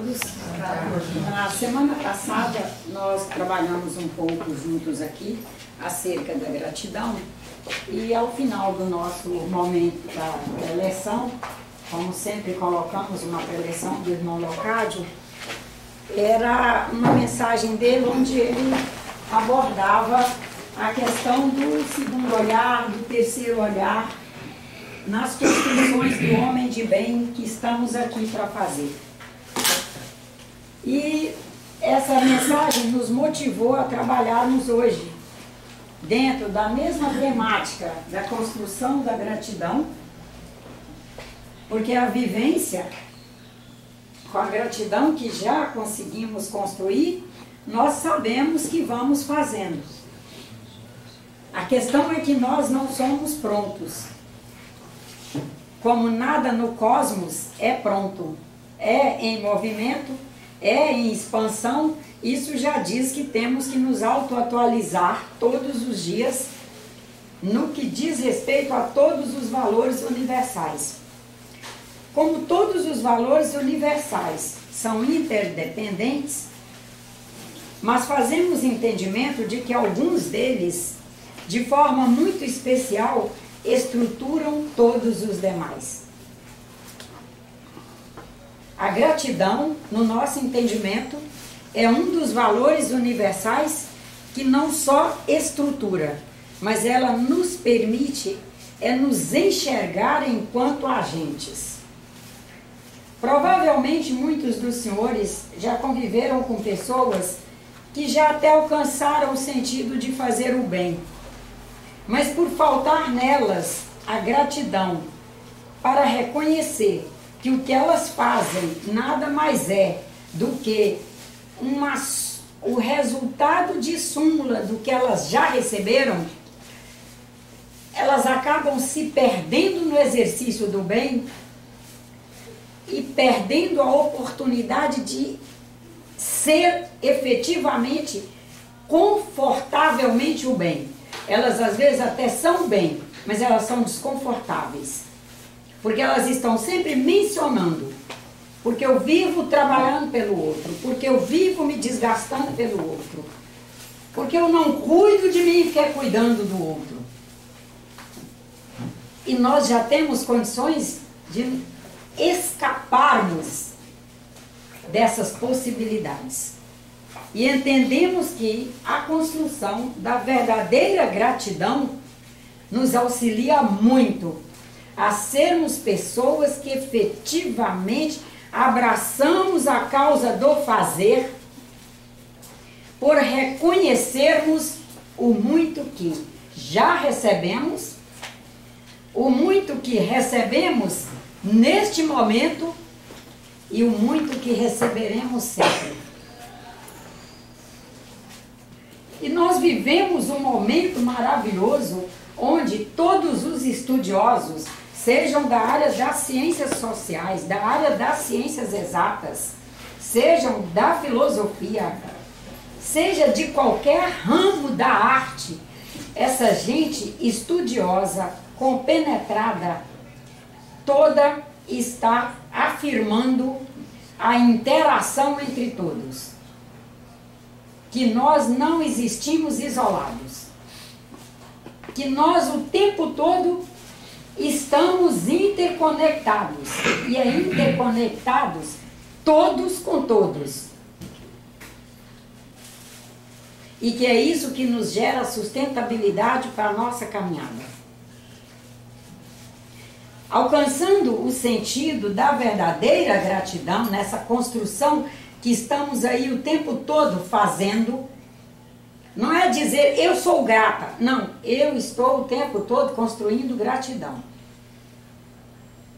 todos. Na semana passada nós trabalhamos um pouco juntos aqui acerca da gratidão e ao final do nosso momento da preleção, como sempre colocamos uma preleção do irmão Leocádio, era uma mensagem dele onde ele abordava a questão do segundo olhar, do terceiro olhar, nas construções do homem de bem que estamos aqui para fazer. E essa mensagem nos motivou a trabalharmos hoje, dentro da mesma temática da construção da gratidão, porque a vivência com a gratidão que já conseguimos construir, nós sabemos que vamos fazendo. A questão é que nós não somos prontos. Como nada no cosmos é pronto, é em movimento, é em expansão, isso já diz que temos que nos autoatualizar todos os dias no que diz respeito a todos os valores universais. Como todos os valores universais são interdependentes, mas fazemos entendimento de que alguns deles, de forma muito especial, estruturam todos os demais. A gratidão, no nosso entendimento, é um dos valores universais que não só estrutura, mas ela nos permite nos enxergar enquanto agentes. Provavelmente muitos dos senhores já conviveram com pessoas que já até alcançaram o sentido de fazer o bem, mas por faltar nelas a gratidão para reconhecer que o que elas fazem nada mais é do que o resultado de súmula do que elas já receberam, elas acabam se perdendo no exercício do bem e perdendo a oportunidade de ser efetivamente, confortavelmente o bem. Elas às vezes até são bem, mas elas são desconfortáveis. Porque elas estão sempre mencionando, porque eu vivo trabalhando pelo outro, porque eu vivo me desgastando pelo outro, porque eu não cuido de mim e quero cuidando do outro. E nós já temos condições de escaparmos dessas possibilidades. E entendemos que a construção da verdadeira gratidão nos auxilia muito a sermos pessoas que efetivamente abraçamos a causa do fazer por reconhecermos o muito que já recebemos, o muito que recebemos neste momento e o muito que receberemos sempre. E nós vivemos um momento maravilhoso onde todos os estudiosos, sejam da área das ciências sociais, da área das ciências exatas, sejam da filosofia, seja de qualquer ramo da arte, essa gente estudiosa, compenetrada, toda está afirmando a interação entre todos. Que nós não existimos isolados. Que nós o tempo todo estamos interconectados. E é interconectados todos com todos. E que é isso que nos gera sustentabilidade para a nossa caminhada. Alcançando o sentido da verdadeira gratidão nessa construção que estamos aí o tempo todo fazendo, não é dizer eu sou grata, não, eu estou o tempo todo construindo gratidão.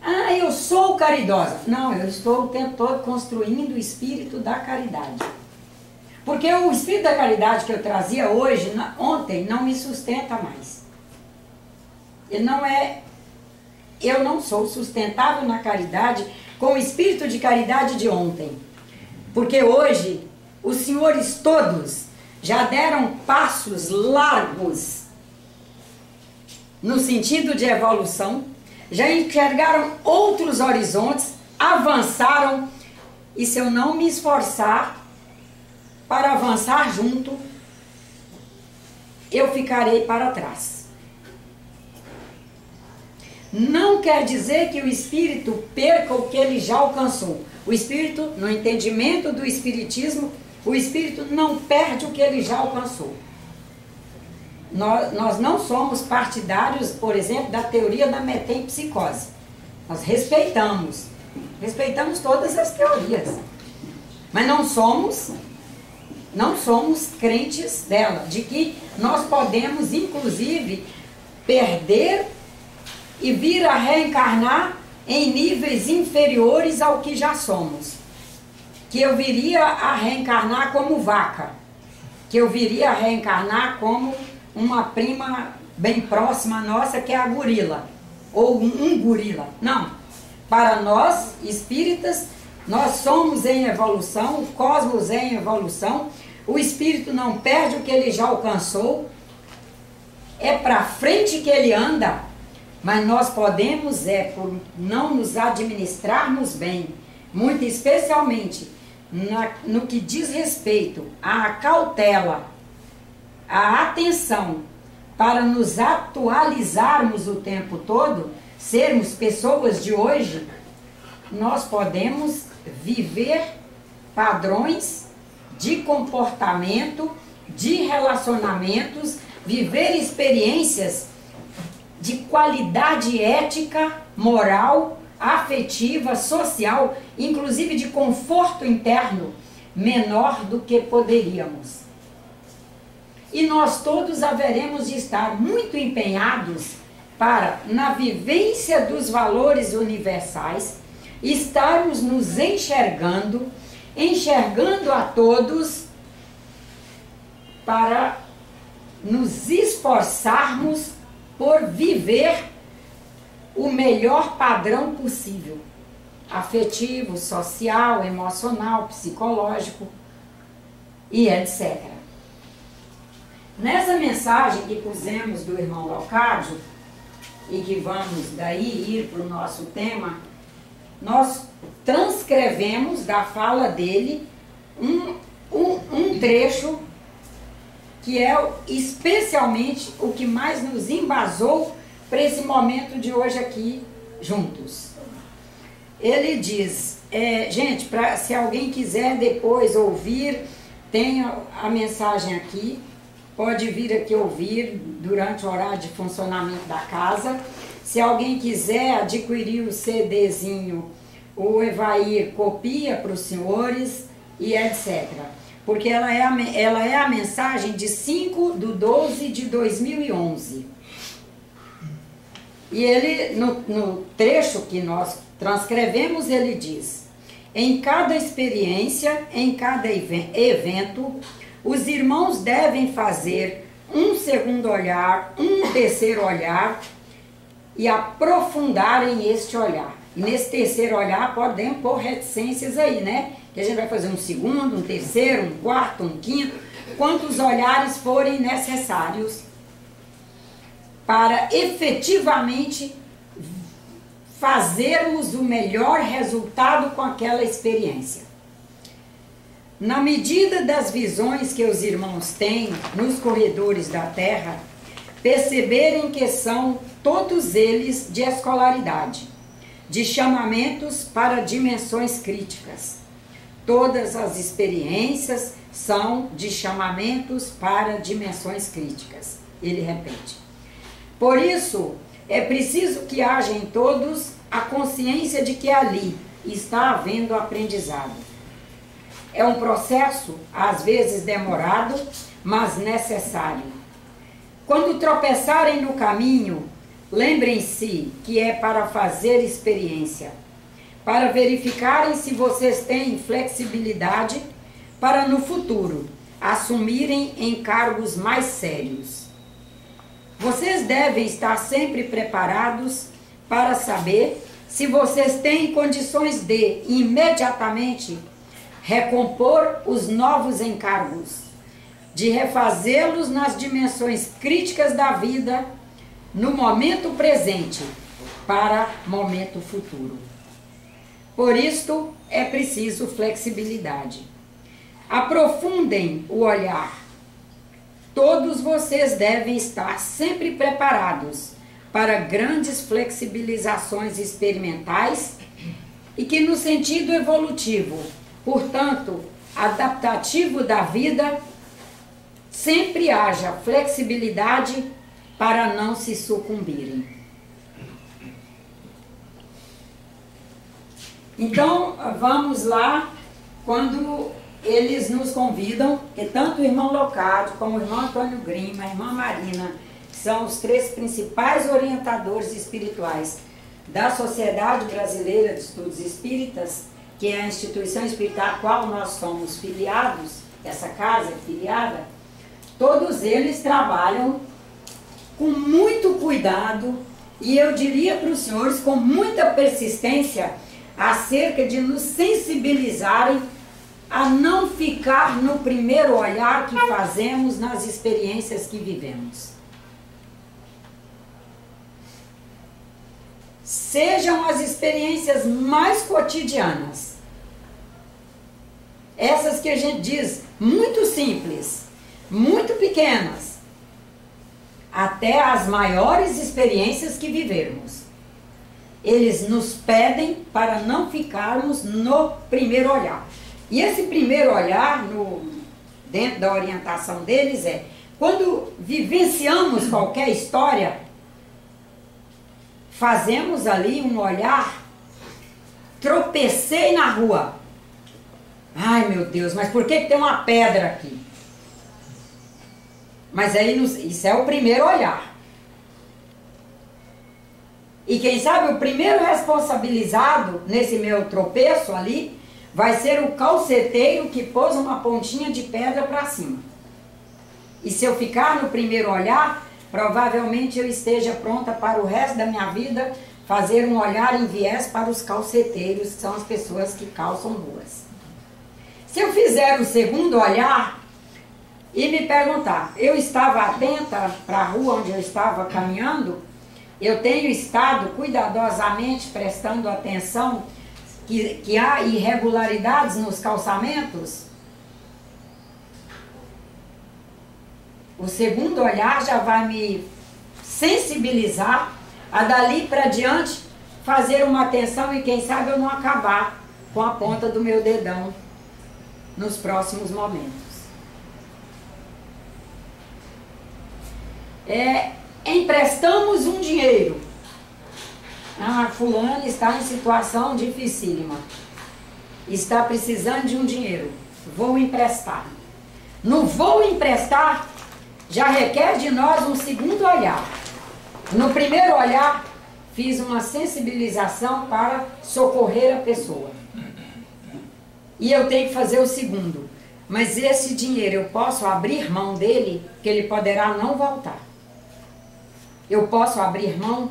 Ah, eu sou caridosa, não, eu estou o tempo todo construindo o espírito da caridade. Porque o espírito da caridade que eu trazia hoje, ontem, não me sustenta mais. Eu não sou sustentável na caridade com o espírito de caridade de ontem. Porque hoje, os senhores todos já deram passos largos no sentido de evolução, já enxergaram outros horizontes, avançaram e se eu não me esforçar para avançar junto, eu ficarei para trás. Não quer dizer que o espírito perca o que ele já alcançou. O espírito, no entendimento do espiritismo, o espírito não perde o que ele já alcançou. Nós não somos partidários, por exemplo, da teoria da metempsicose. Nós respeitamos todas as teorias, mas não somos crentes dela, de que nós podemos, inclusive, perder e vir a reencarnar em níveis inferiores ao que já somos. Que eu viria a reencarnar como vaca, que eu viria a reencarnar como uma prima bem próxima nossa, que é a gorila, ou um gorila. Não. Para nós, espíritas, nós somos em evolução, o cosmos é em evolução, o espírito não perde o que ele já alcançou, é para frente que ele anda, mas nós podemos, por não nos administrarmos bem, muito especialmente no que diz respeito à cautela, à atenção, para nos atualizarmos o tempo todo, sermos pessoas de hoje, nós podemos viver padrões de comportamento, de relacionamentos, viver experiências de qualidade ética, moral, afetiva, social, inclusive de conforto interno, menor do que poderíamos. E nós todos haveremos de estar muito empenhados para, na vivência dos valores universais, estarmos nos enxergando a todos para nos esforçarmos por viver o melhor padrão possível, afetivo, social, emocional, psicológico e etc. Nessa mensagem que pusemos do irmão Leocádio, e que vamos daí ir para o nosso tema, nós transcrevemos da fala dele um trecho que é especialmente o que mais nos embasou para esse momento de hoje aqui juntos. Ele diz, gente, se alguém quiser depois ouvir, tem a mensagem aqui, pode vir aqui ouvir durante o horário de funcionamento da casa. Se alguém quiser adquirir o CDzinho, o Evair copia para os senhores e etc. Porque ela é a mensagem de 5/12/2011. E ele, no trecho que nós transcrevemos, ele diz: em cada experiência, em cada evento, os irmãos devem fazer um segundo olhar, um terceiro olhar e aprofundarem este olhar. E nesse terceiro olhar podemos pôr reticências aí, né? Que a gente vai fazer um segundo, um terceiro, um quarto, um quinto, quantos olhares forem necessários para efetivamente fazermos o melhor resultado com aquela experiência. Na medida das visões que os irmãos têm nos corredores da Terra, perceberem que são todos eles de escolaridade, de chamamentos para dimensões críticas. Todas as experiências são de chamamentos para dimensões críticas. Ele repete. Por isso, é preciso que haja em todos a consciência de que ali está havendo aprendizado. É um processo, às vezes demorado, mas necessário. Quando tropeçarem no caminho, lembrem-se que é para fazer experiência, para verificarem se vocês têm flexibilidade para no futuro assumirem encargos mais sérios. Vocês devem estar sempre preparados para saber se vocês têm condições de imediatamente recompor os novos encargos, de refazê-los nas dimensões críticas da vida, no momento presente, para momento futuro. Por isto é preciso flexibilidade. Aprofundem o olhar. Todos vocês devem estar sempre preparados para grandes flexibilizações experimentais e que no sentido evolutivo, portanto, adaptativo da vida, sempre haja flexibilidade para não se sucumbirem. Então, vamos lá, quando eles nos convidam, que tanto o irmão Locádio, como o irmão Antônio Grima, a irmã Marina, que são os três principais orientadores espirituais da Sociedade Brasileira de Estudos Espíritas, que é a instituição espírita a qual nós somos filiados, essa casa é filiada, todos eles trabalham com muito cuidado e eu diria para os senhores com muita persistência acerca de nos sensibilizarem a não ficar no primeiro olhar que fazemos nas experiências que vivemos. Sejam as experiências mais cotidianas, essas que a gente diz muito simples, muito pequenas, até as maiores experiências que vivermos. Eles nos pedem para não ficarmos no primeiro olhar. E esse primeiro olhar, dentro da orientação deles, é quando vivenciamos qualquer história, fazemos ali um olhar, tropecei na rua. Ai meu Deus, mas por que tem uma pedra aqui? Mas aí isso é o primeiro olhar. E quem sabe o primeiro responsabilizado nesse meu tropeço ali vai ser o calceteiro que pôs uma pontinha de pedra para cima. E se eu ficar no primeiro olhar, provavelmente eu esteja pronta para o resto da minha vida fazer um olhar em viés para os calceteiros, que são as pessoas que calçam ruas. Se eu fizer o segundo olhar e me perguntar, eu estava atenta para a rua onde eu estava caminhando? Eu tenho estado cuidadosamente prestando atenção que há irregularidades nos calçamentos? O segundo olhar já vai me sensibilizar a dali para diante fazer uma atenção e quem sabe eu não acabar com a ponta do meu dedão nos próximos momentos. Emprestamos um dinheiro. Fulano está em situação dificílima. Está precisando de um dinheiro. Vou emprestar. No vou emprestar, já requer de nós um segundo olhar. No primeiro olhar, fiz uma sensibilização para socorrer a pessoa. E eu tenho que fazer o segundo. Mas esse dinheiro eu posso abrir mão dele, que ele poderá não voltar. Eu posso abrir mão?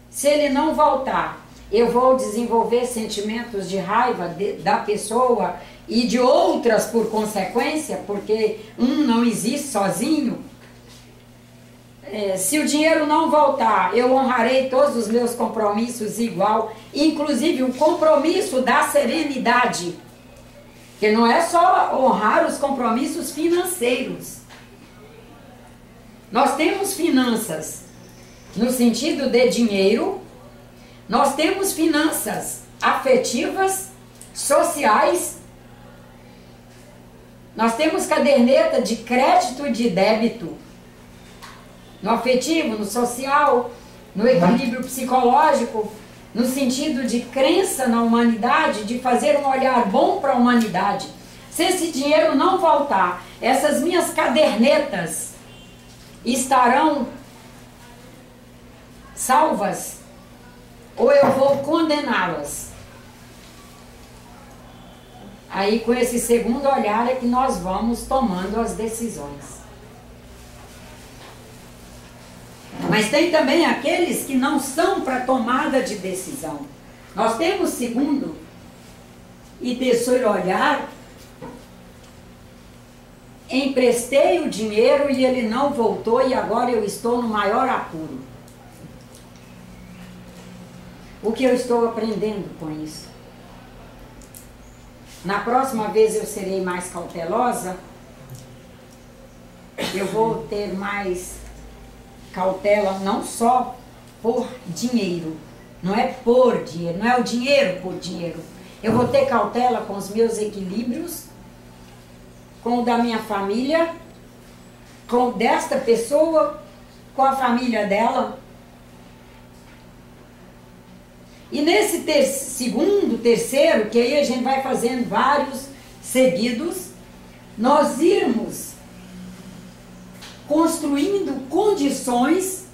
Se ele não voltar, eu vou desenvolver sentimentos de raiva da pessoa e de outras por consequência, porque um não existe sozinho. Se o dinheiro não voltar, eu honrarei todos os meus compromissos igual, inclusive o compromisso da serenidade, que não é só honrar os compromissos financeiros. Nós temos finanças no sentido de dinheiro, nós temos finanças afetivas, sociais, nós temos caderneta de crédito e de débito, no afetivo, no social, no equilíbrio psicológico, no sentido de crença na humanidade, de fazer um olhar bom para a humanidade. Se esse dinheiro não voltar, essas minhas cadernetas estarão salvas ou eu vou condená-las? Aí com esse segundo olhar é que nós vamos tomando as decisões. Mas tem também aqueles que não são para tomada de decisão. Nós temos segundo e terceiro olhar. Emprestei o dinheiro e ele não voltou e agora eu estou no maior apuro. o que eu estou aprendendo com isso. Na próxima vez eu serei mais cautelosa, eu vou ter mais cautela, não só por dinheiro, não é por dinheiro, não é o dinheiro por dinheiro. Eu vou ter cautela com os meus equilíbrios, com o da minha família, com o desta pessoa, com a família dela. E nesse segundo, terceiro, que aí a gente vai fazendo vários seguidos, nós irmos construindo condições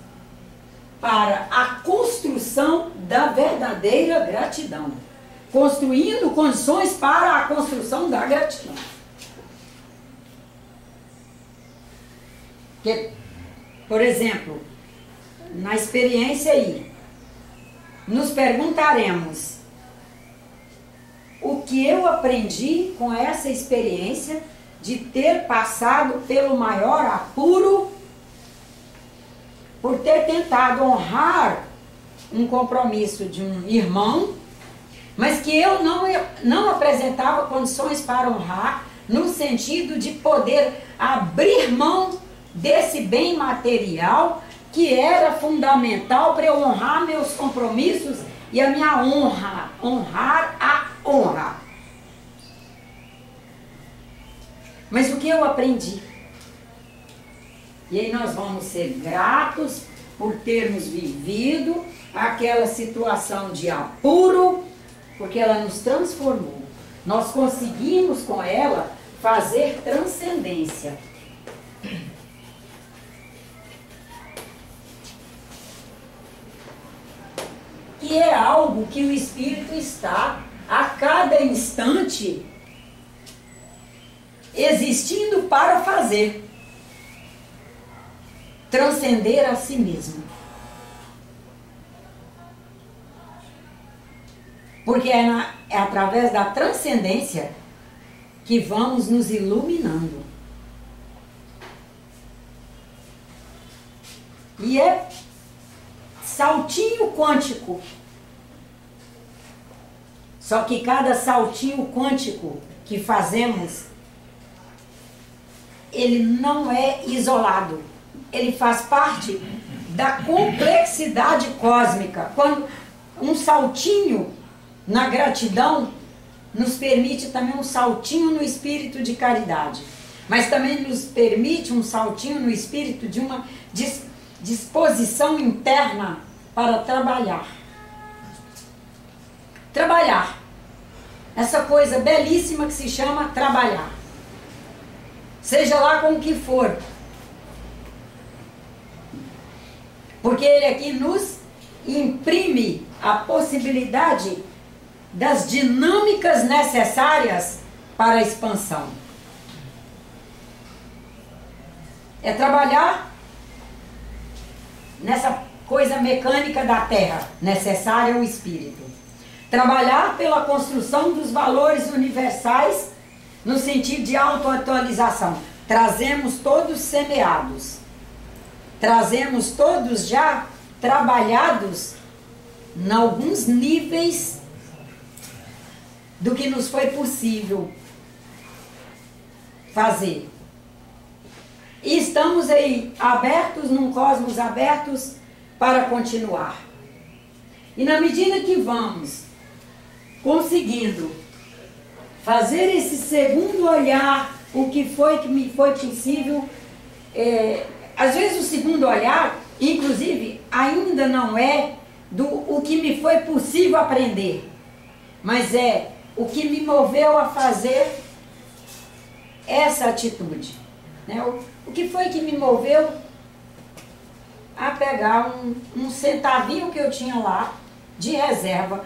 para a construção da verdadeira gratidão. Construindo condições para a construção da gratidão. Que, por exemplo, na experiência aí, nos perguntaremos o que eu aprendi com essa experiência de ter passado pelo maior apuro, por ter tentado honrar um compromisso de um irmão, mas que eu não apresentava condições para honrar, no sentido de poder abrir mão desse bem material que era fundamental para eu honrar meus compromissos e a minha honra, honrar a honra. Mas o que eu aprendi? E aí nós vamos ser gratos por termos vivido aquela situação de apuro, porque ela nos transformou. Nós conseguimos com ela fazer transcendência. Que é algo que o Espírito está a cada instante existindo para fazer. Transcender a si mesmo. Porque é através da transcendência que vamos nos iluminando. E é saltinho quântico. Só que cada saltinho quântico que fazemos, ele não é isolado. Ele faz parte da complexidade cósmica. Quando um saltinho na gratidão nos permite também um saltinho no espírito de caridade. Mas também nos permite um saltinho no espírito de uma disposição interna para trabalhar. Trabalhar. Essa coisa belíssima que se chama trabalhar. Seja lá com o que for. Porque ele aqui nos imprime a possibilidade das dinâmicas necessárias para a expansão. É trabalhar nessa coisa mecânica da Terra, necessária ao espírito. Trabalhar pela construção dos valores universais no sentido de autoatualização. Trazemos todos semeados. Trazemos todos já trabalhados em alguns níveis do que nos foi possível fazer. E estamos aí abertos, num cosmos abertos para continuar. E na medida que vamos conseguindo fazer esse segundo olhar, o que foi que me foi possível, às vezes o segundo olhar, inclusive, ainda não é o que me foi possível aprender, mas é o que me moveu a fazer essa atitude. Né? O que foi que me moveu a pegar um centavinho que eu tinha lá de reserva,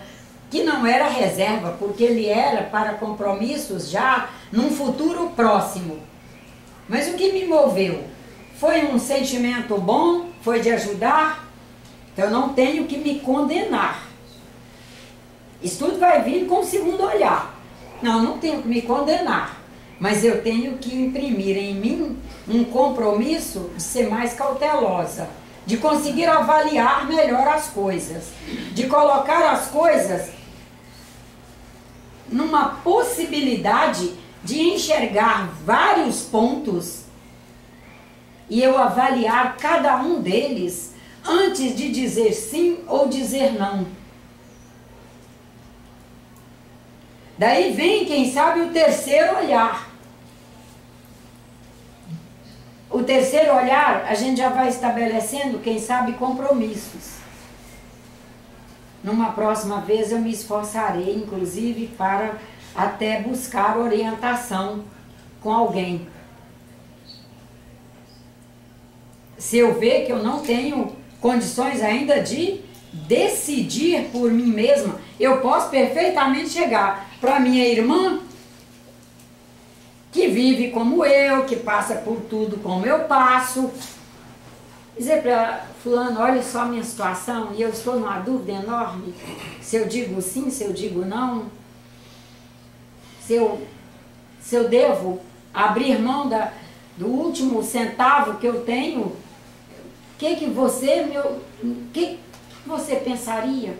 que não era reserva, porque ele era para compromissos já num futuro próximo. Mas o que me moveu? Foi um sentimento bom, foi de ajudar, então eu não tenho que me condenar. Isso tudo vai vir com o segundo olhar. Não tenho que me condenar, mas eu tenho que imprimir em mim um compromisso de ser mais cautelosa, de conseguir avaliar melhor as coisas, de colocar as coisas numa possibilidade de enxergar vários pontos e eu avaliar cada um deles antes de dizer sim ou dizer não. Daí vem, quem sabe, o terceiro olhar. O terceiro olhar, a gente já vai estabelecendo, quem sabe, compromissos. Numa próxima vez eu me esforçarei, inclusive, para até buscar orientação com alguém. Se eu ver que eu não tenho condições ainda de decidir por mim mesma, eu posso perfeitamente chegar para minha irmã, que vive como eu, que passa por tudo como eu passo, dizer para ela: fulano, olha só a minha situação, e eu estou numa dúvida enorme, se eu digo sim, se eu digo não, se eu devo abrir mão do último centavo que eu tenho, o que você pensaria?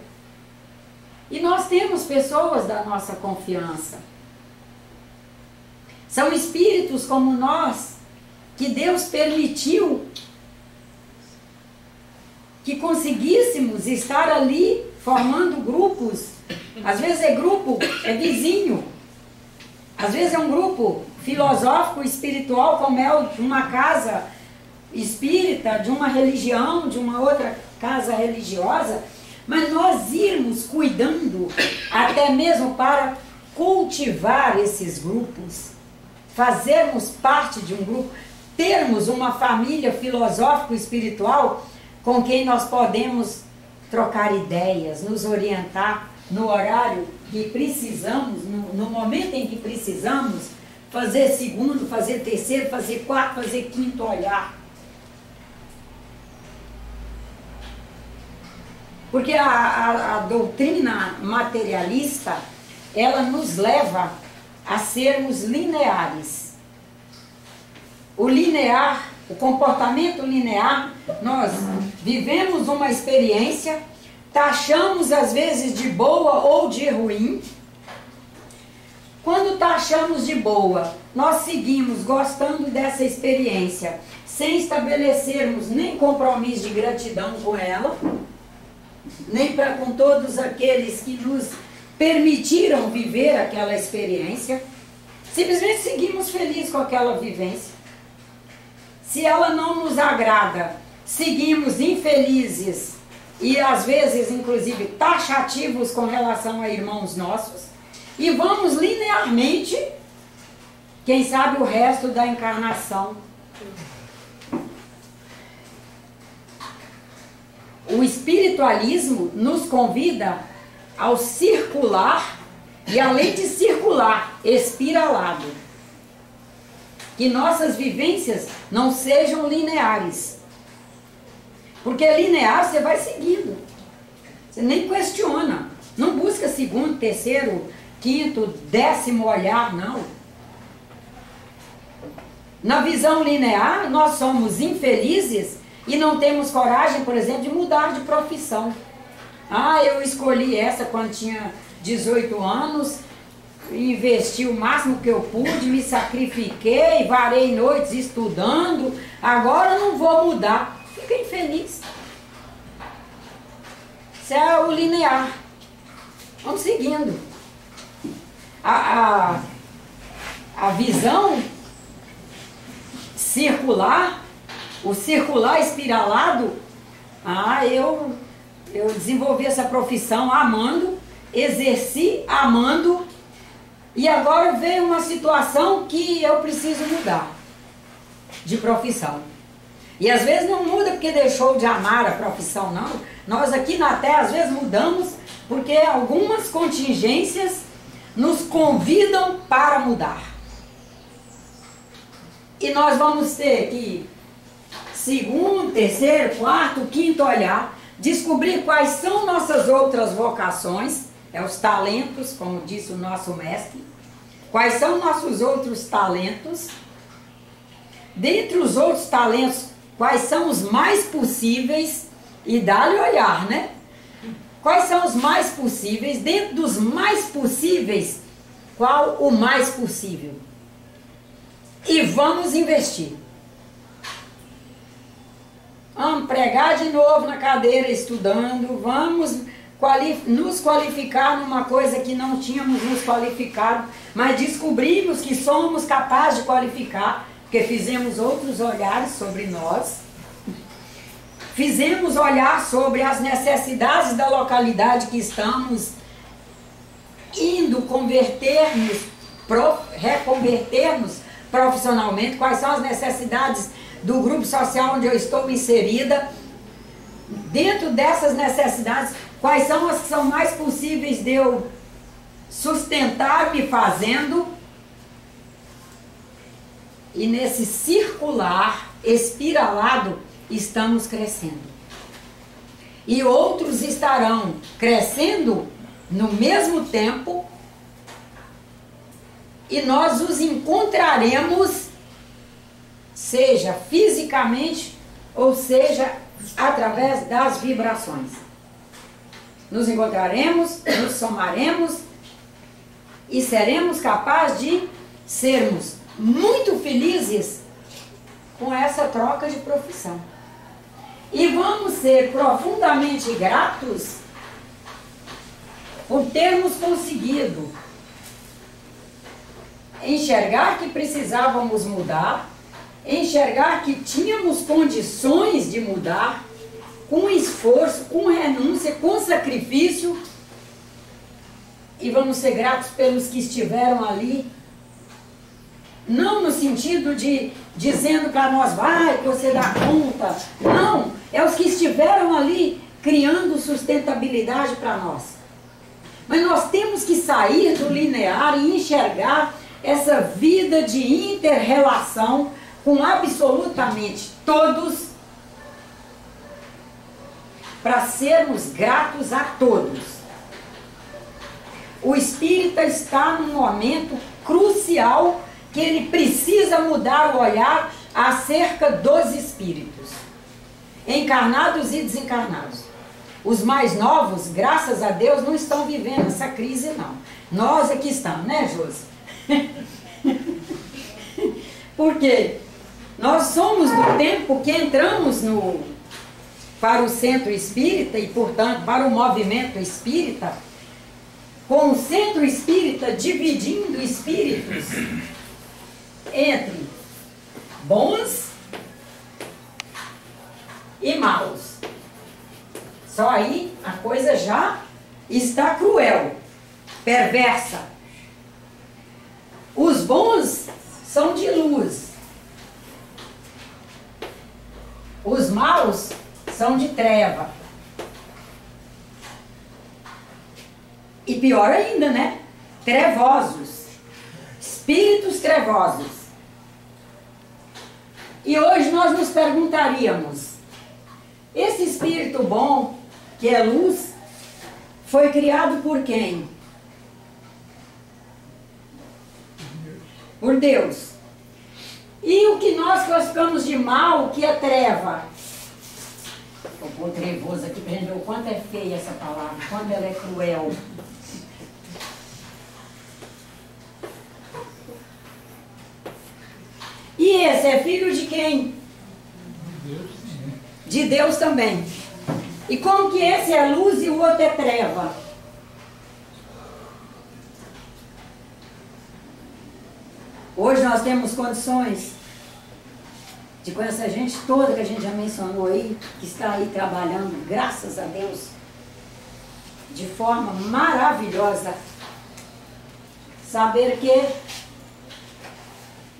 E nós temos pessoas da nossa confiança. São espíritos como nós, que Deus permitiu que conseguíssemos estar ali formando grupos. Às vezes é grupo, é vizinho. Às vezes é um grupo filosófico, espiritual, como é de uma casa espírita, de uma religião, de uma outra casa religiosa. Mas nós irmos cuidando até mesmo para cultivar esses grupos, fazermos parte de um grupo, termos uma família filosófico-espiritual com quem nós podemos trocar ideias, nos orientar no horário que precisamos, no momento em que precisamos, fazer segundo, fazer terceiro, fazer quarto, fazer quinto olhar. Porque a doutrina materialista, ela nos leva a sermos lineares. O linear, o comportamento linear, nós vivemos uma experiência, taxamos às vezes de boa ou de ruim. Quando taxamos de boa, nós seguimos gostando dessa experiência, sem estabelecermos nem compromisso de gratidão com ela, nem para com todos aqueles que nos permitiram viver aquela experiência. Simplesmente seguimos felizes com aquela vivência. Se ela não nos agrada, seguimos infelizes e às vezes inclusive taxativos com relação a irmãos nossos, e vamos linearmente, quem sabe, o resto da encarnação. O espiritualismo nos convida ao circular, e além de circular, espiralado. Que nossas vivências não sejam lineares. Porque linear você vai seguindo. Você nem questiona. Não busca segundo, terceiro, quinto, 10º olhar, não. Na visão linear, nós somos infelizes e não temos coragem, por exemplo, de mudar de profissão. Ah, eu escolhi essa quando tinha 18 anos, investi o máximo que eu pude, me sacrifiquei, varei noites estudando, agora não vou mudar. Fica infeliz. Isso é o linear. Vamos seguindo. A visão circular, o circular espiralado, eu desenvolvi essa profissão amando, exerci amando, e agora veio uma situação que eu preciso mudar de profissão. E às vezes não muda porque deixou de amar a profissão, não. Nós aqui na Terra às vezes mudamos porque algumas contingências nos convidam para mudar. E nós vamos ter que, segundo, terceiro, quarto, quinto olhar, descobrir quais são nossas outras vocações, os talentos, como disse o nosso mestre, quais são nossos outros talentos. Dentre os outros talentos, quais são os mais possíveis, e dá-lhe olhar, né? Quais são os mais possíveis, dentro dos mais possíveis, qual o mais possível? E vamos investir. Vamos pregar de novo na cadeira estudando, vamos nos qualificar numa coisa que não tínhamos nos qualificado, mas descobrimos que somos capazes de qualificar, porque fizemos outros olhares sobre nós, fizemos olhar sobre as necessidades da localidade que estamos indo reconvertermos profissionalmente, quais são as necessidades do grupo social onde eu estou inserida, dentro dessas necessidades, quais são as que são mais possíveis de eu sustentar-me fazendo, e nesse circular espiralado estamos crescendo. E outros estarão crescendo no mesmo tempo, e nós os encontraremos, seja fisicamente, ou seja, através das vibrações. Nos encontraremos, nos somaremos, e seremos capazes de sermos muito felizes com essa troca de profissão. E vamos ser profundamente gratos por termos conseguido enxergar que precisávamos mudar, enxergar que tínhamos condições de mudar, com esforço, com renúncia, com sacrifício, e vamos ser gratos pelos que estiveram ali, não no sentido de dizendo para nós, vai que você dá conta, não, é os que estiveram ali criando sustentabilidade para nós. Mas nós temos que sair do linear e enxergar essa vida de inter-relação com absolutamente todos, para sermos gratos a todos. O espírita está num momento crucial que ele precisa mudar o olhar acerca dos espíritos, encarnados e desencarnados. Os mais novos, graças a Deus, não estão vivendo essa crise, não. Nós aqui estamos, né, Josi? Porque nós somos do tempo que entramos para o centro espírita e, portanto, para o movimento espírita, com o centro espírita dividindo espíritos entre bons e maus. Só aí a coisa já está cruel, perversa. Os bons são de luz, os maus são de treva. E pior ainda, né? Trevosos, espíritos trevosos. E hoje nós nos perguntaríamos, esse espírito bom, que é luz, foi criado por quem? Por Deus. E o que nós classificamos de mal, que é treva? Vou pôr trevoso aqui para a gente ver o quanto é feia essa palavra, o quanto ela é cruel. E esse é filho de quem? De Deus também. E como que esse é luz e o outro é treva? Hoje nós temos condições de, com essa gente toda que a gente já mencionou aí, que está aí trabalhando, graças a Deus, de forma maravilhosa, saber que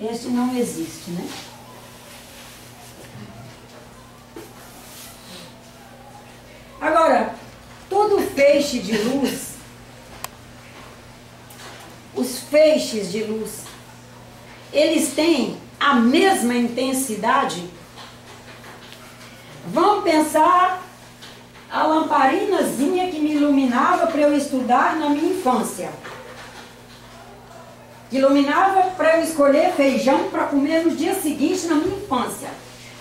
este não existe, né? Agora, todo feixe de luz, os feixes de luz, eles têm a mesma intensidade? Vamos pensar a lamparinazinha que me iluminava para eu estudar na minha infância. Que iluminava para eu escolher feijão para comer no dia seguinte na minha infância.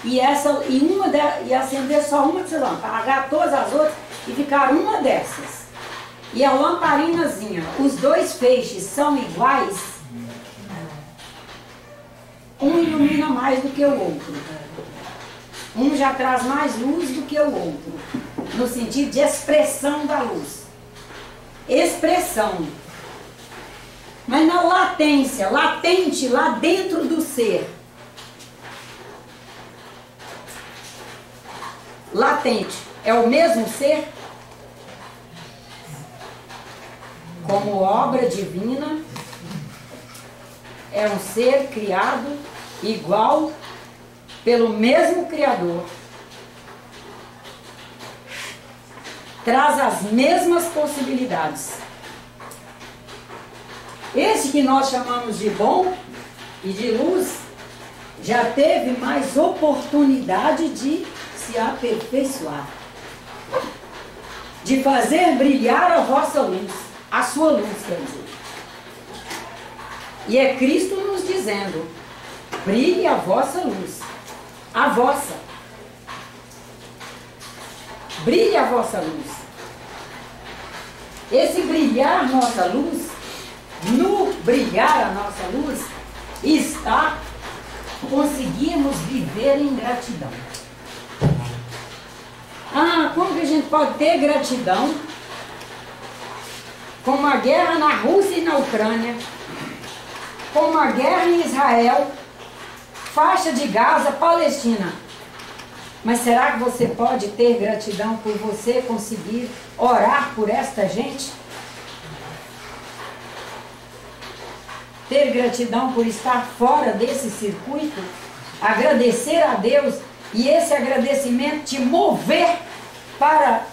e acender só uma dessas lâmpadas, apagar todas as outras e ficar uma dessas. E a lamparinazinha, os dois feixes são iguais, um ilumina mais do que o outro. Um já traz mais luz do que o outro, no sentido de expressão da luz. Expressão. Mas na latência, latente lá dentro do ser. Latente é o mesmo ser? Como obra divina, é um ser criado igual pelo mesmo Criador. Traz as mesmas possibilidades. Esse que nós chamamos de bom e de luz, já teve mais oportunidade de se aperfeiçoar, de fazer brilhar a vossa luz, a sua luz, quer dizer. E é Cristo nos dizendo: brilhe a vossa luz, a vossa. Brilhe a vossa luz. Esse brilhar nossa luz, no brilhar a nossa luz, está conseguirmos viver em gratidão. Ah, como que a gente pode ter gratidão? Como a guerra na Rússia e na Ucrânia, como a guerra em Israel, faixa de Gaza, Palestina. Mas será que você pode ter gratidão por você conseguir orar por esta gente? Ter gratidão por estar fora desse circuito? Agradecer a Deus e esse agradecimento te mover para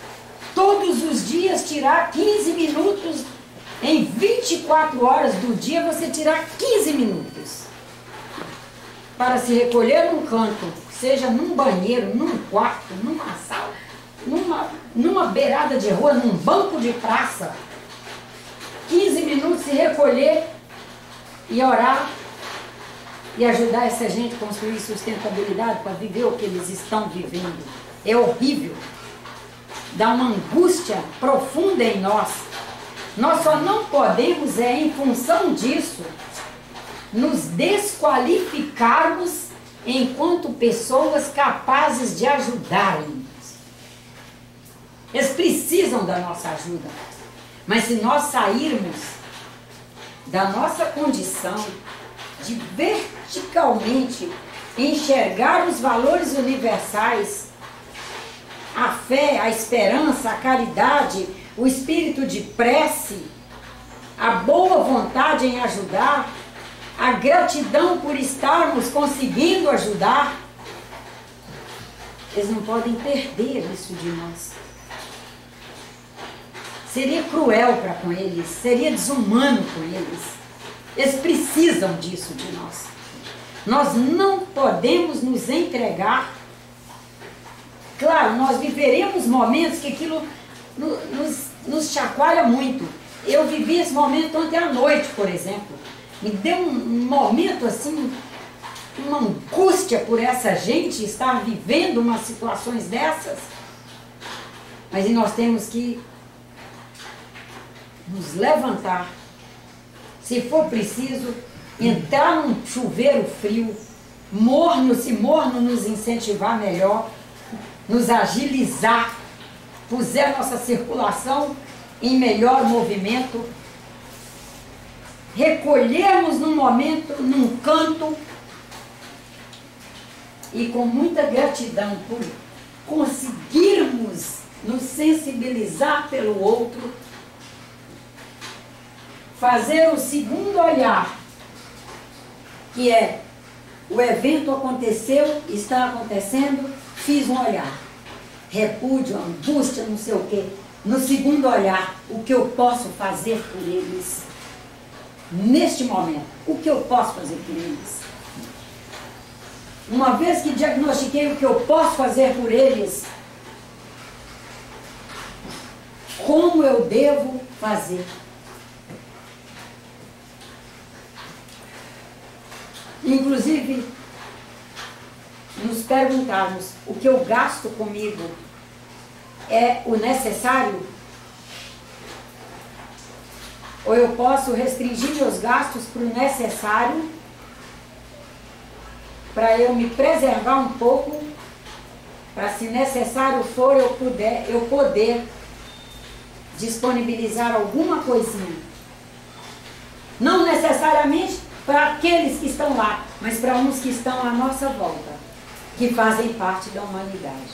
todos os dias tirar 15 minutos, em 24 horas do dia você tirar 15 minutos para se recolher num canto, seja num banheiro, num quarto, numa sala, numa beirada de rua, num banco de praça. 15 minutos se recolher e orar e ajudar essa gente a construir sustentabilidade para viver o que eles estão vivendo. É horrível. Dá uma angústia profunda em nós. Nós só não podemos, em função disso, nos desqualificarmos enquanto pessoas capazes de ajudarem. Eles precisam da nossa ajuda. Mas se nós sairmos da nossa condição de verticalmente enxergar os valores universais, a fé, a esperança, a caridade, o espírito de prece, a boa vontade em ajudar, a gratidão por estarmos conseguindo ajudar, eles não podem perder isso de nós. Seria cruel para com eles, seria desumano com eles. Eles precisam disso de nós. Nós não podemos nos entregar. Claro, nós viveremos momentos que aquilo nos chacoalha muito. Eu vivi esse momento ontem à noite, por exemplo. Me deu um momento assim, uma angústia por essa gente estar vivendo umas situações dessas. Mas nós temos que nos levantar. Se for preciso, entrar num chuveiro frio, morno, se morno nos incentivar melhor, nos agilizar, puser a nossa circulação em melhor movimento, recolhermos num momento, num canto, e com muita gratidão por conseguirmos nos sensibilizar pelo outro, fazer o segundo olhar, que é: o evento aconteceu, está acontecendo, fiz um olhar, repúdio, angústia, não sei o quê. No segundo olhar, o que eu posso fazer por eles neste momento? O que eu posso fazer por eles? Uma vez que diagnostiquei o que eu posso fazer por eles, como eu devo fazer? Inclusive, nos perguntarmos: o que eu gasto comigo é o necessário? Ou eu posso restringir meus gastos para o necessário, para eu me preservar um pouco, para, se necessário for, eu poder disponibilizar alguma coisinha. Não necessariamente para aqueles que estão lá, mas para uns que estão à nossa volta, que fazem parte da humanidade.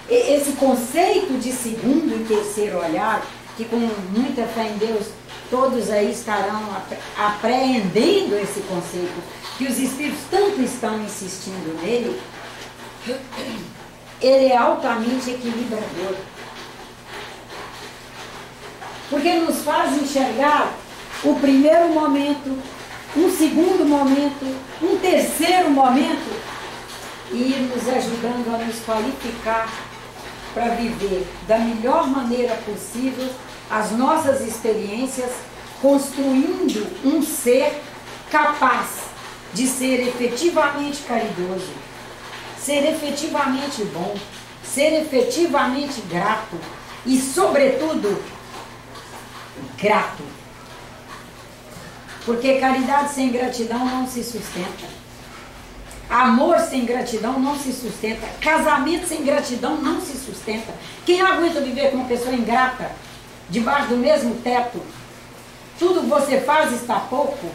Esse conceito de segundo e terceiro olhar, que com muita fé em Deus, todos aí estarão apreendendo esse conceito, que os Espíritos tanto estão insistindo nele, ele é altamente equilibrador. Porque nos faz enxergar o primeiro momento, um segundo momento, um terceiro momento, e nos ajudando a nos qualificar para viver da melhor maneira possível as nossas experiências, construindo um ser capaz de ser efetivamente caridoso, ser efetivamente bom, ser efetivamente grato e, sobretudo, grato. Porque caridade sem gratidão não se sustenta. Amor sem gratidão não se sustenta. Casamento sem gratidão não se sustenta. Quem aguenta viver com uma pessoa ingrata, debaixo do mesmo teto? Tudo que você faz está pouco.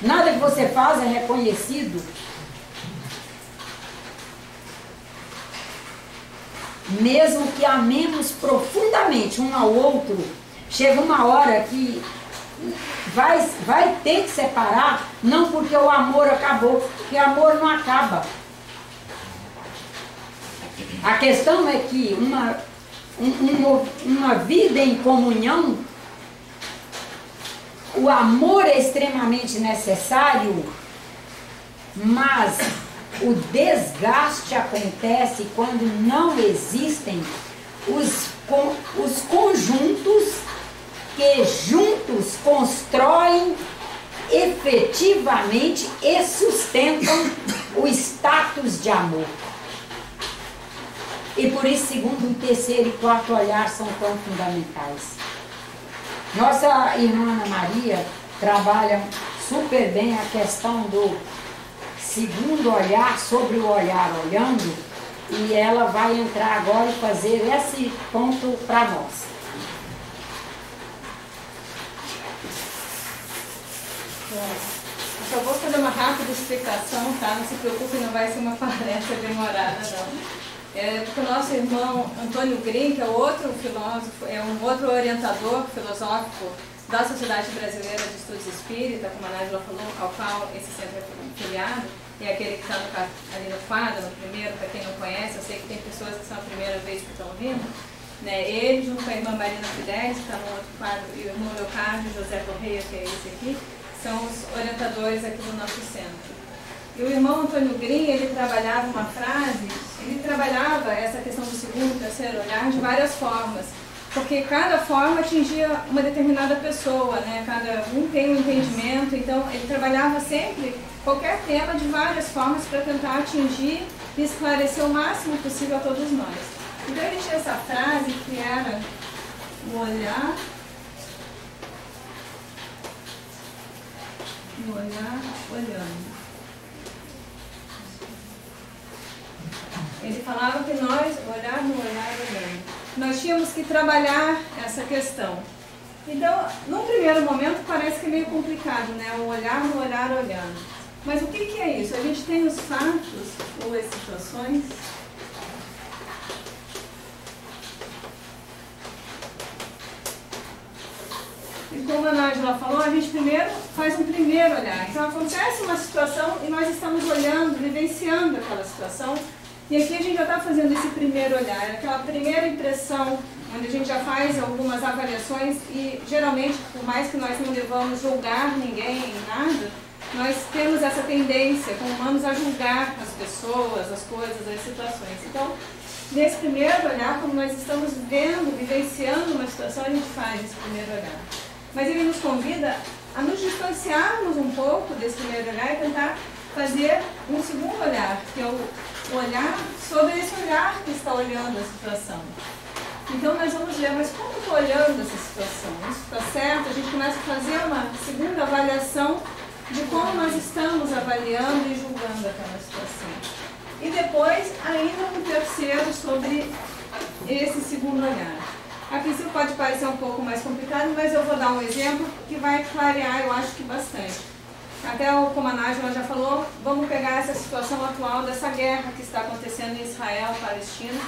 Nada que você faz é reconhecido. Mesmo que amemos profundamente um ao outro, chega uma hora que vai ter que separar, não porque o amor acabou, porque amor não acaba. A questão é que uma vida em comunhão, o amor é extremamente necessário, mas o desgaste acontece quando não existem os conjuntos que juntos constroem efetivamente e sustentam o status de amor. E por isso, segundo, terceiro e quarto olhar são tão fundamentais. Nossa irmã Ana Maria trabalha super bem a questão do segundo olhar sobre o olhar olhando, e ela vai entrar agora e fazer esse ponto para nós. Eu só vou fazer uma rápida explicação, tá? Não se preocupe, não vai ser uma palestra demorada, não. Porque o nosso irmão Antônio Green, que é outro filósofo, é um outro orientador filosófico da Sociedade Brasileira de Estudos Espírita, como a Nájila falou, ao qual esse centro é filiado, e aquele que está ali no quadro, no primeiro, para quem não conhece, eu sei que tem pessoas que são a primeira vez que estão vindo, né? Ele, junto com a irmã Marina Fidelis, que está no outro quadro, e o irmão Leocádio José Correia, que é esse aqui, são os orientadores aqui do nosso centro. E o irmão Antônio Green, ele trabalhava uma frase, ele trabalhava essa questão do segundo e terceiro olhar de várias formas, porque cada forma atingia uma determinada pessoa, né? Cada um tem um entendimento, então ele trabalhava sempre qualquer tema de várias formas para tentar atingir e esclarecer o máximo possível a todos nós. Então ele tinha essa frase que era o olhar olhando. Ele falava que nós, olhar no olhar olhando, nós tínhamos que trabalhar essa questão. Então, num primeiro momento parece que é meio complicado, né? O olhar no olhar olhando. Mas o que é isso? A gente tem os fatos ou as situações. E como a Nájila falou, a gente primeiro faz um primeiro olhar. Então acontece uma situação e nós estamos olhando, vivenciando aquela situação. E aqui a gente já está fazendo esse primeiro olhar, aquela primeira impressão, onde a gente já faz algumas avaliações e geralmente, por mais que nós não devamos julgar ninguém em nada, nós temos essa tendência como humanos a julgar as pessoas, as coisas, as situações. Então, nesse primeiro olhar, como nós estamos vendo, vivenciando uma situação, a gente faz esse primeiro olhar. Mas ele nos convida a nos distanciarmos um pouco desse primeiro olhar e tentar fazer um segundo olhar, que é o olhar sobre esse olhar que está olhando a situação. Então nós vamos ver, mas como eu estou olhando essa situação? Isso está certo? A gente começa a fazer uma segunda avaliação de como nós estamos avaliando e julgando aquela situação. E depois, ainda um terceiro sobre esse segundo olhar. A princípio pode parecer um pouco mais complicado, mas eu vou dar um exemplo que vai clarear, eu acho que bastante. Até como a Nájila já falou, vamos pegar essa situação atual dessa guerra que está acontecendo em Israel, Palestina.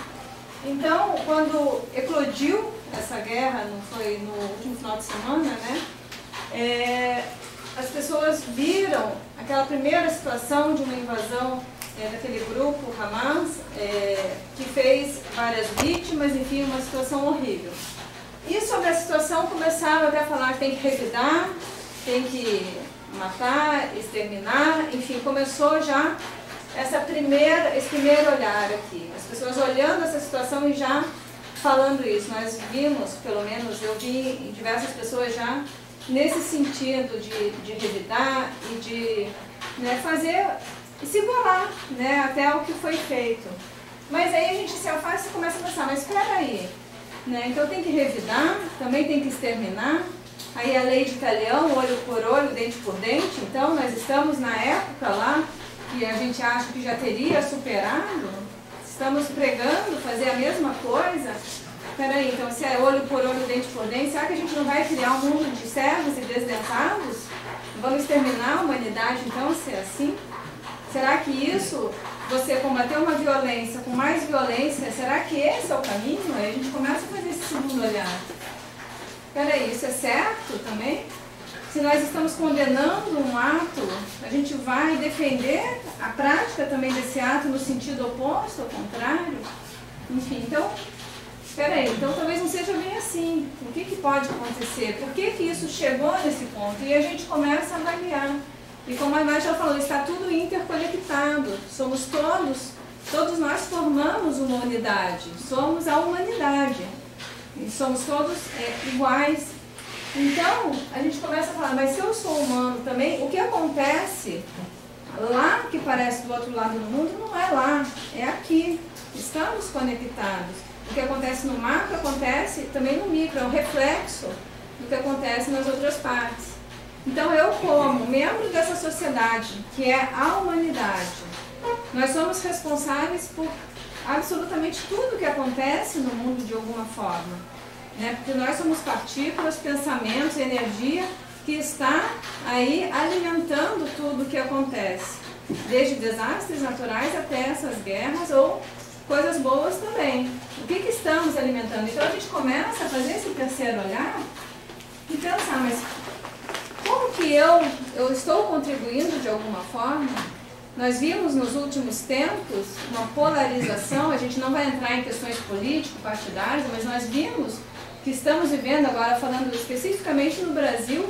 Então, quando eclodiu essa guerra, não foi no último final de semana, né? As pessoas viram aquela primeira situação de uma invasão daquele grupo, Hamas, que fez várias vítimas, enfim, uma situação horrível. E sobre a situação começaram até a falar que tem que revidar, tem que matar, exterminar, enfim, começou já esse primeiro olhar aqui. As pessoas olhando essa situação e já falando isso. Nós vimos, pelo menos eu vi diversas pessoas já nesse sentido de revidar e de fazer, se igualar até o que foi feito. Mas aí a gente se afasta e começa a pensar, mas espera aí, então tem que revidar, também tem que exterminar. Aí a lei de Italião, olho por olho, dente por dente. Então nós estamos na época lá que a gente acha que já teria superado. Estamos pregando fazer a mesma coisa. Peraí, então se é olho por olho, dente por dente, será que a gente não vai criar um mundo de cegos e desdentados? Vamos exterminar a humanidade então, se é assim? Será que isso, você combater uma violência com mais violência, será que esse é o caminho? Aí a gente começa a fazer esse segundo olhar. Peraí, isso é certo também? Se nós estamos condenando um ato, a gente vai defender a prática também desse ato no sentido oposto, ao contrário? Enfim, então, peraí, então talvez não seja bem assim. O que pode acontecer? Por que isso chegou nesse ponto? E a gente começa a avaliar. E como a Nájila falou, está tudo interconectado. Somos todos nós formamos uma unidade. Somos a humanidade. E somos todos iguais. Então, a gente começa a falar, mas se eu sou humano também, o que acontece lá que parece do outro lado do mundo não é lá, é aqui. Estamos conectados. O que acontece no macro acontece também no micro, é um reflexo do que acontece nas outras partes. Então eu, como membro dessa sociedade, que é a humanidade, nós somos responsáveis por absolutamente tudo que acontece no mundo de alguma forma. Porque nós somos partículas, pensamentos, energia que está aí alimentando tudo o que acontece. Desde desastres naturais até essas guerras ou coisas boas também. O que estamos alimentando? Então a gente começa a fazer esse terceiro olhar e pensar, mas como que eu estou contribuindo de alguma forma? Nós vimos nos últimos tempos uma polarização, a gente não vai entrar em questões político-partidárias, mas nós vimos que estamos vivendo agora, falando especificamente no Brasil,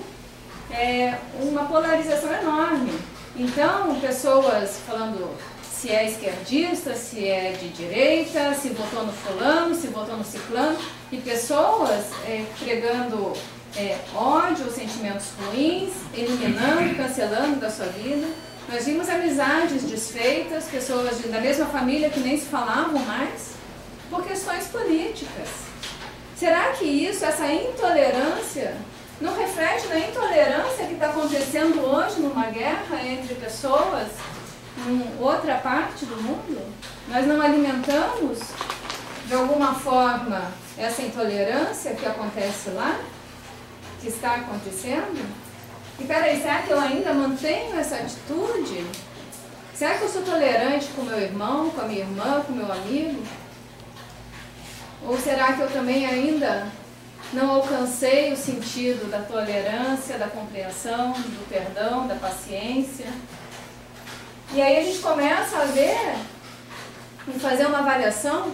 uma polarização enorme. Então, pessoas falando se é esquerdista, se é de direita, se votou no fulano, se votou no ciclano, e pessoas pregando ódio, sentimentos ruins, eliminando, cancelando da sua vida. Nós vimos amizades desfeitas, pessoas da mesma família que nem se falavam mais, por questões políticas. Será que isso, essa intolerância, não reflete na intolerância que está acontecendo hoje numa guerra entre pessoas em outra parte do mundo? Nós não alimentamos, de alguma forma, essa intolerância que acontece lá, que está acontecendo? E peraí, será que eu ainda mantenho essa atitude? Será que eu sou tolerante com meu irmão, com a minha irmã, com meu amigo? Ou será que eu também ainda não alcancei o sentido da tolerância, da compreensão, do perdão, da paciência? E aí a gente começa a ver, e fazer uma avaliação,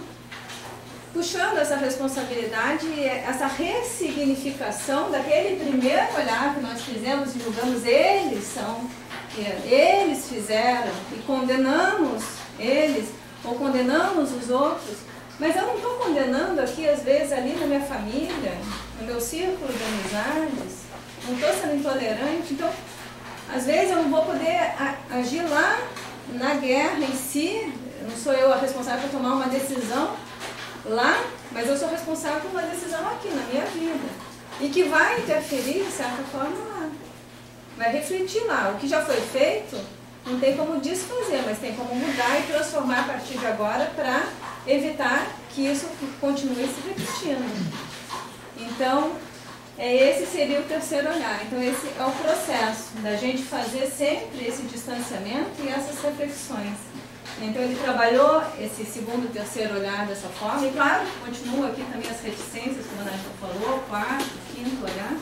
puxando essa responsabilidade, essa ressignificação daquele primeiro olhar que nós fizemos e julgamos, eles fizeram, e condenamos eles, ou condenamos os outros. Mas eu não estou condenando aqui, às vezes, ali na minha família, no meu círculo de amizades, não estou sendo intolerante. Então, Às vezes eu não vou poder agir lá na guerra em si, não sou eu a responsável por tomar uma decisão lá, mas eu sou responsável por uma decisão aqui na minha vida. E que vai interferir, de certa forma, lá. Vai refletir lá. O que já foi feito, não tem como desfazer, mas tem como mudar e transformar a partir de agora para evitar que isso continue se repetindo. Então, esse seria o terceiro olhar. Então, esse é o processo da gente fazer sempre esse distanciamento e essas reflexões. Então, ele trabalhou esse segundo e terceiro olhar dessa forma. E, claro, continua aqui também as reticências, como a Nádia falou, quarto, quinto olhar.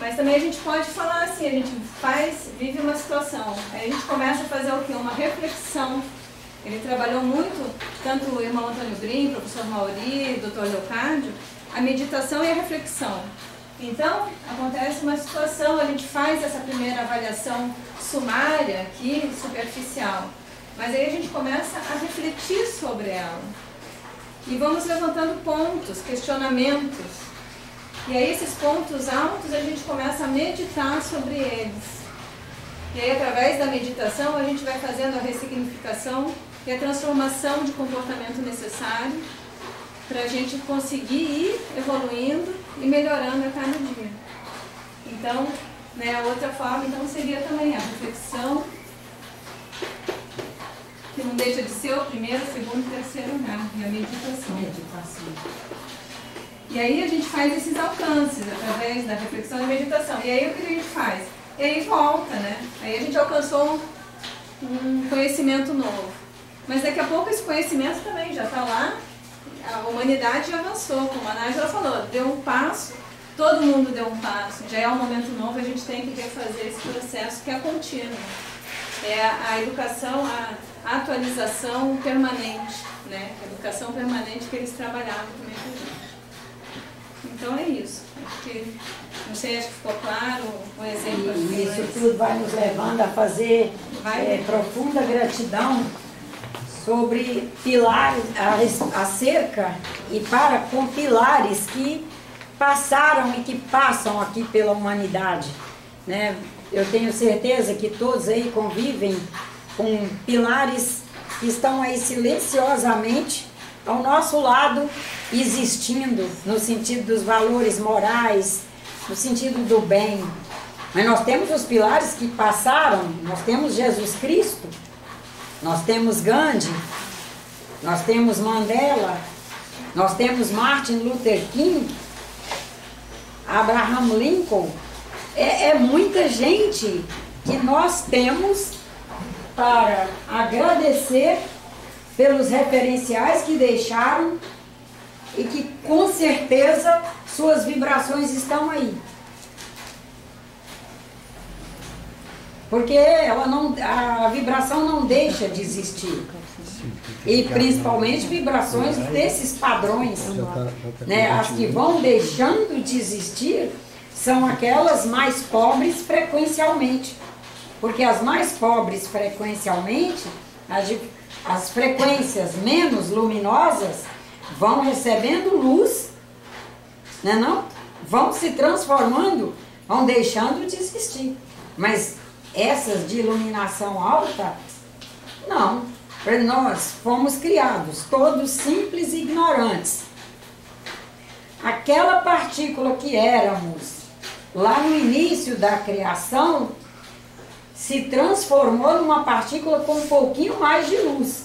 Mas também a gente pode falar assim, a gente vive uma situação, aí a gente começa a fazer o quê? Uma reflexão. Ele trabalhou muito, tanto o irmão Antônio Green, o professor Mauri, o Dr. Leocádio, a meditação e a reflexão. Então, acontece uma situação, a gente faz essa primeira avaliação sumária aqui, superficial. Mas aí a gente começa a refletir sobre ela. E vamos levantando pontos, questionamentos. E aí esses pontos altos a gente começa a meditar sobre eles. E aí através da meditação a gente vai fazendo a ressignificação e a transformação de comportamento necessário para a gente conseguir ir evoluindo e melhorando a cada dia. Então, né, a outra forma então, seria também a reflexão, que não deixa de ser o primeiro, segundo e terceiro olhar, e a meditação. E aí a gente faz esses alcances através da reflexão e meditação. E aí o que a gente faz? E aí volta, né? Aí a gente alcançou um conhecimento novo. Mas daqui a pouco esse conhecimento também já está lá, a humanidade já avançou, como a Nádia falou, deu um passo, todo mundo deu um passo, já é um momento novo, a gente tem que refazer esse processo que é contínuo. É a educação, a atualização permanente, né? A educação permanente que eles trabalhavam também com a gente. Então é isso. Porque, não sei, acho que ficou claro o exemplo. E isso tudo vai nos levando a fazer profunda gratidão sobre pilares, acerca e para com pilares que passaram e que passam aqui pela humanidade, né? Eu tenho certeza que todos aí convivem com pilares que estão aí silenciosamente ao nosso lado, existindo no sentido dos valores morais, no sentido do bem. Mas nós temos os pilares que passaram, nós temos Jesus Cristo, nós temos Gandhi, nós temos Mandela, nós temos Martin Luther King, Abraham Lincoln. É muita gente que nós temos para agradecer pelos referenciais que deixaram e que com certeza suas vibrações estão aí. Porque a vibração não deixa de existir. E principalmente vibrações desses padrões, né? As que vão deixando de existir são aquelas mais pobres frequencialmente. Porque as mais pobres frequencialmente, as frequências menos luminosas vão recebendo luz, né, não? Vão se transformando, vão deixando de existir. Mas essas de iluminação alta, não. Nós fomos criados todos simples e ignorantes. Aquela partícula que éramos lá no início da criação se transformou numa partícula com um pouquinho mais de luz.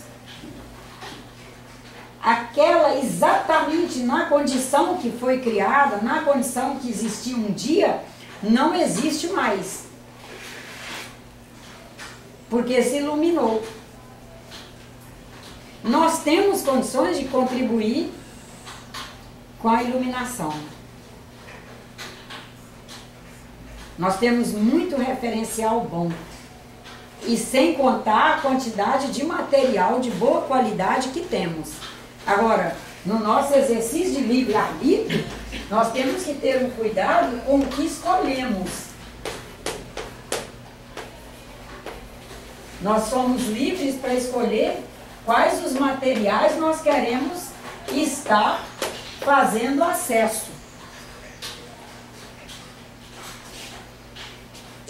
Aquela exatamente na condição que foi criada, na condição que existia um dia, não existe mais. Porque se iluminou. Nós temos condições de contribuir com a iluminação. Nós temos muito referencial bom. E sem contar a quantidade de material de boa qualidade que temos. Agora, no nosso exercício de livre-arbítrio, nós temos que ter um cuidado com o que escolhemos. Nós somos livres para escolher quais os materiais nós queremos estar fazendo acesso.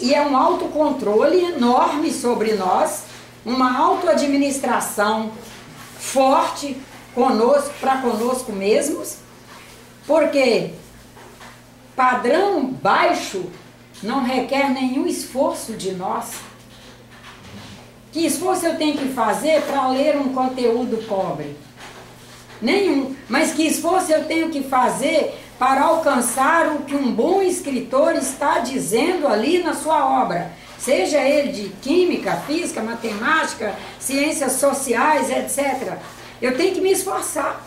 E é um autocontrole enorme sobre nós, uma autoadministração forte conosco, para conosco mesmos, porque padrão baixo não requer nenhum esforço de nós. Que esforço eu tenho que fazer para ler um conteúdo pobre? Nenhum. Mas que esforço eu tenho que fazer para alcançar o que um bom escritor está dizendo ali na sua obra? Seja ele de química, física, matemática, ciências sociais, etc. Eu tenho que me esforçar.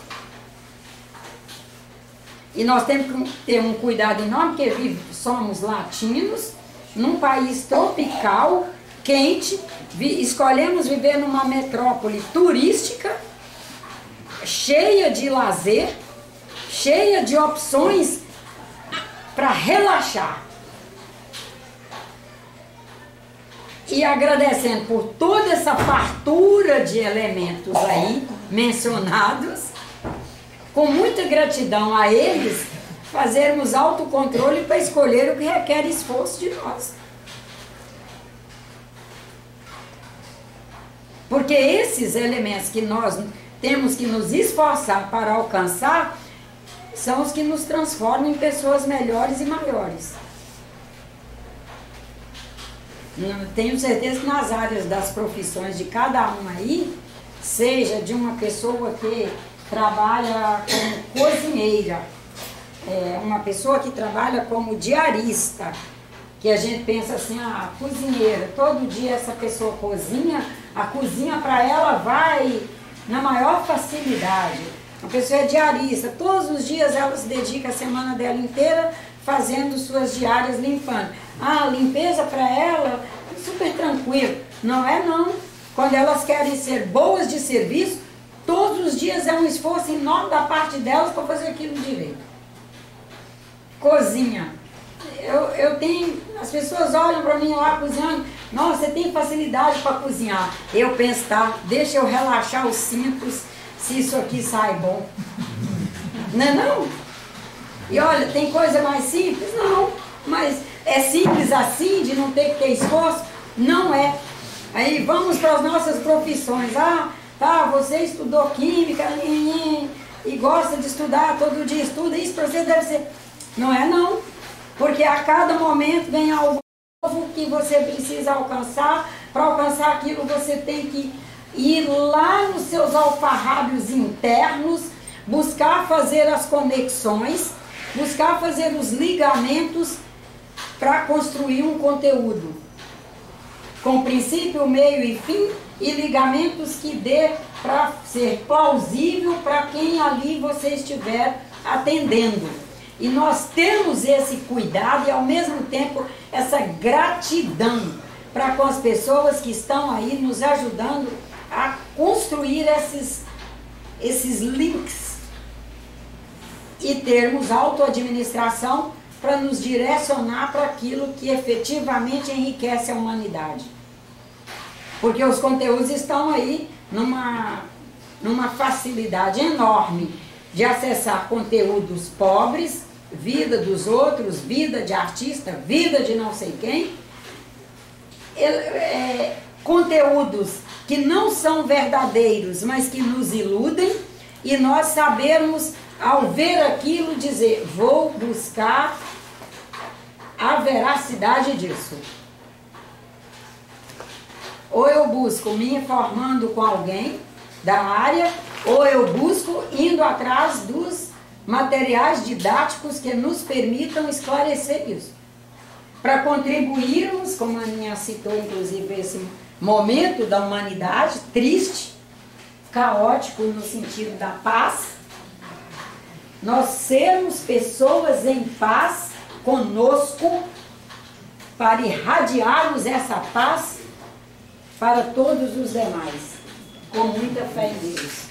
E nós temos que ter um cuidado enorme, porque somos latinos, num país tropical, quente, escolhemos viver numa metrópole turística, cheia de lazer, cheia de opções para relaxar. E agradecendo por toda essa fartura de elementos aí mencionados, com muita gratidão a eles, fazermos autocontrole para escolher o que requer esforço de nós. Porque esses elementos que nós temos que nos esforçar para alcançar, são os que nos transformam em pessoas melhores e maiores. Tenho certeza que nas áreas das profissões de cada um aí, seja de uma pessoa que trabalha como cozinheira, uma pessoa que trabalha como diarista, que a gente pensa assim, a cozinheira, todo dia essa pessoa cozinha, a cozinha para ela vai na maior facilidade. A pessoa é diarista, todos os dias ela se dedica a semana dela inteira fazendo suas diárias limpando. A limpeza para ela é super tranquilo. Não é não. Quando elas querem ser boas de serviço, todos os dias é um esforço enorme da parte delas para fazer aquilo direito. Cozinha. Eu tenho, as pessoas olham para mim lá cozinhando, nossa, você tem facilidade para cozinhar. Eu penso, tá, deixa eu relaxar os cintos, se isso aqui sai bom. Não é não? E olha, tem coisa mais simples? Não, mas é simples assim, de não ter que ter esforço? Não é. Aí vamos para as nossas profissões. Ah, tá, você estudou química e gosta de estudar, todo dia estuda, isso para você deve ser... Não é não, porque a cada momento vem algo novo que você precisa alcançar. Para alcançar aquilo você tem que ir lá nos seus alfarrábios internos, buscar fazer as conexões, buscar fazer os ligamentos para construir um conteúdo com princípio, meio e fim, e ligamentos que dê para ser plausível para quem ali você estiver atendendo. E nós temos esse cuidado e ao mesmo tempo essa gratidão para com as pessoas que estão aí nos ajudando a construir esses links e termos autoadministração para nos direcionar para aquilo que efetivamente enriquece a humanidade. Porque os conteúdos estão aí numa facilidade enorme de acessar conteúdos pobres, vida dos outros, vida de artista, vida de não sei quem, conteúdos que não são verdadeiros, mas que nos iludem, e nós sabermos, ao ver aquilo, dizer, vou buscar a veracidade disso. Ou eu busco me informando com alguém da área, ou eu busco indo atrás dos materiais didáticos que nos permitam esclarecer isso. Para contribuirmos, como a Aninha citou, inclusive, esse momento da humanidade, triste, caótico no sentido da paz, nós sermos pessoas em paz conosco, para irradiarmos essa paz para todos os demais, com muita fé em Deus.